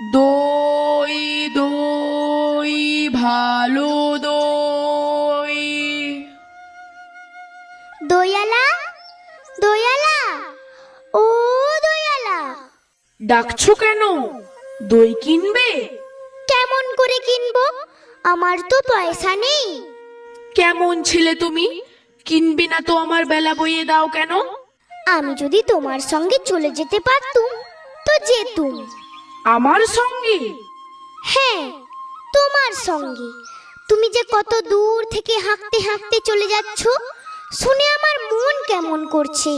দই দই ভালো দই। দয়ালা, দয়ালা, ও দয়ালা। ডাকছো কেন? দই কিনবে? কেমন করে কিনবো? আমার তো পয়সা নেই। কেমন ছেলে তুমি, কিনবে না তো আমার বেলা বইয়ে দাও কেন? আমি যদি তোমার সঙ্গে চলে যেতে পারতুম তো যেতুম। আমার সঙ্গে? হ্যাঁ, তোমার সঙ্গে। তুমি যে কত দূর থেকে হাঁকতে হাঁকতে চলে যাচ্ছ, শুনে আমার মন কেমন করছে।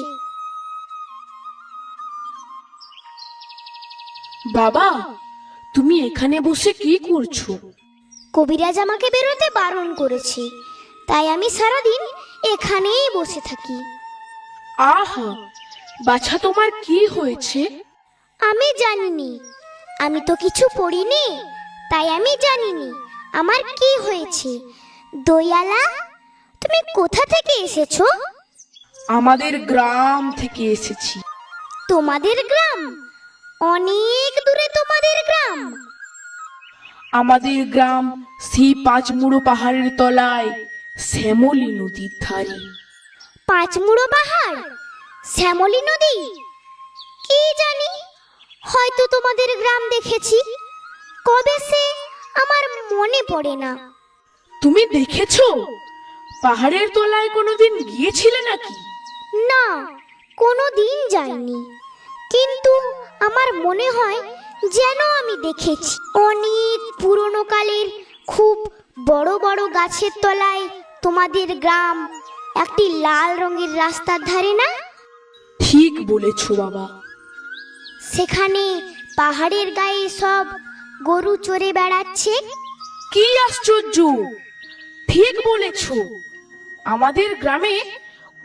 বাবা, তুমি এখানে বসে কি করছো? কবিরাজ আমাকে বেরোতে বারণ করেছে, তাই আমি সারাদিন এখানেই বসে থাকি। আহা, বাছা তোমার কি হয়েছে? আমি জানিনি, আমি তো কিছু পড়িনি, তাই আমি জানিনি আমার কি হয়েছে। দয়ালা, তুমি কোথা থেকে এসেছো? আমাদের গ্রাম থেকে এসেছি। তোমাদের গ্রাম? অনেক দূরে তোমাদের গ্রাম? আমাদের গ্রাম সেই পাঁচমুড়ো পাহাড়ের তলায়, শ্যামলী নদীর ধারে। পাঁচমুড়ো পাহাড়, শ্যামলী নদী? কি জানি, হয়তো তোমাদের গ্রাম দেখেছি, কবে সে আমার মনে পড়ে না। তুমি দেখেছো? পাহাড়ের তলায় কোনোদিন গিয়েছিলে নাকি? না, কোনো দিন যাইনি, কিন্তু আমার মনে হয় যেন আমি দেখেছি। অনেক পুরনো কালের খুব বড় বড় গাছের তলায় তোমাদের গ্রাম, একটি লাল রঙের রাস্তার ধারে না? ঠিক বলেছো বাবা। সেখানে পাহাড়ের গায়ে সব গরু চড়ে বেড়াচ্ছে। কি আশ্চর্য! ঠিক বলেছো, আমাদের গ্রামে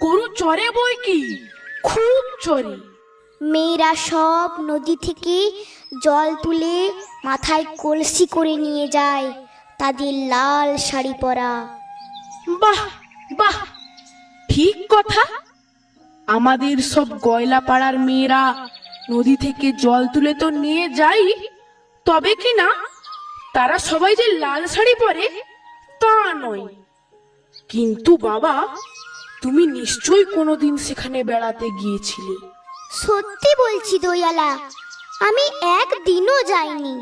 গরু চড়ে বই কি, খুব চড়ে। মেয়েরা সব নদী থেকে জল তুলে মাথায় কলসি করে নিয়ে যায়, তাদের লাল শাড়ি পরা। বাহ বাহ, ঠিক কথা। আমাদের সব গয়লা পাড়ার মেয়েরা নদী থেকে জল তুলে তো নিয়ে যাই, তবে কি না তারা সবাই যে লাল শাড়ি পরে তা নয়। কিন্তু বাবা, তুমি নিশ্চয়ই কোনোদিন সেখানে বেড়াতে গিয়েছিলে। সত্যি বলছি দয়ালা, আমি একদিনও যাইনি।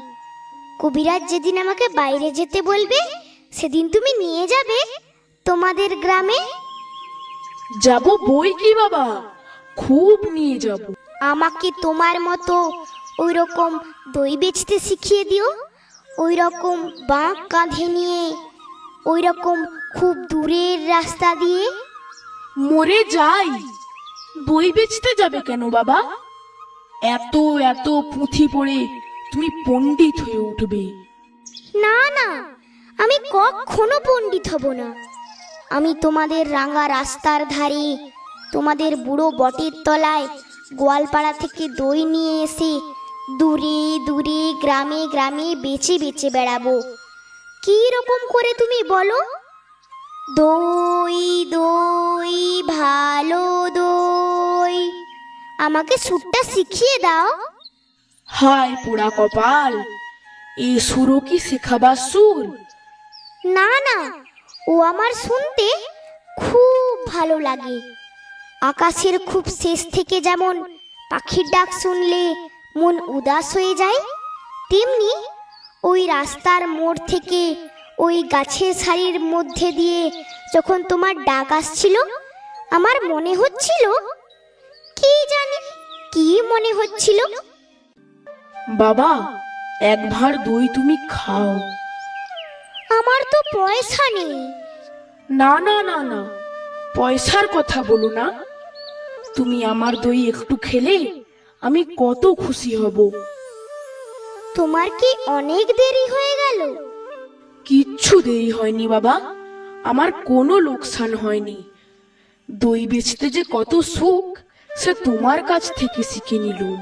কবিরাজ যেদিন আমাকে বাইরে যেতে বলবে, সেদিন তুমি নিয়ে যাবে তোমাদের গ্রামে। যাব বই কি বাবা, খুব নিয়ে যাব। আমাকে তোমার মতো ওই রকম দই বেচতে শিখিয়ে দিও, ওই রকম বাঁক কাঁধে নিয়ে, ওই রকম খুব দূরের রাস্তা দিয়ে। মরে যাই, দই বেচতে যাবে কেন বাবা? এত এত পুঁথি পড়ে তুমি পণ্ডিত হয়ে উঠবে। না না, আমি কখনো পণ্ডিত হব না। আমি তোমাদের রাঙা রাস্তার ধারে, তোমাদের বুড়ো বটের তলায় গোয়ালপাড়া থেকে দই নিয়ে এসে দূরে দূরে গ্রামে গ্রামে বেচে বেচে বেড়াবো। কি রকম করে তুমি বলো? দই দই ভালো দই, আমাকে সুরটা শিখিয়ে দাও। হায় পোড়া কপাল, এ সুরও কি শেখাবার সুর? না না, ও আমার শুনতে খুব ভালো লাগে। আকাশের খুব শেষ থেকে যেমন পাখির ডাক শুনলে মন উদাস হয়ে যায়, তেমনি ওই রাস্তার মোড় থেকে ওই গাছের সারির মধ্যে দিয়ে যখন তোমার ডাক আসছিল, আমার মনে হচ্ছিল, কি জানি কি মনে হচ্ছিল। বাবা, এক ভাঁড় দই তুমি খাও। আমার তো পয়সা নেই। না না না না, পয়সার কথা বলো না। তুমি আমার দই একটু খেলে আমি কত খুশি হব। তোমার কি অনেক দেরি হয়ে গেল? কিচ্ছু দেরি হয়নি বাবা, আমার কোনো লোকসান হয়নি। দই বেচতে যে কত সুখ, সে তোমার কাছ থেকে শিখে নিলুম।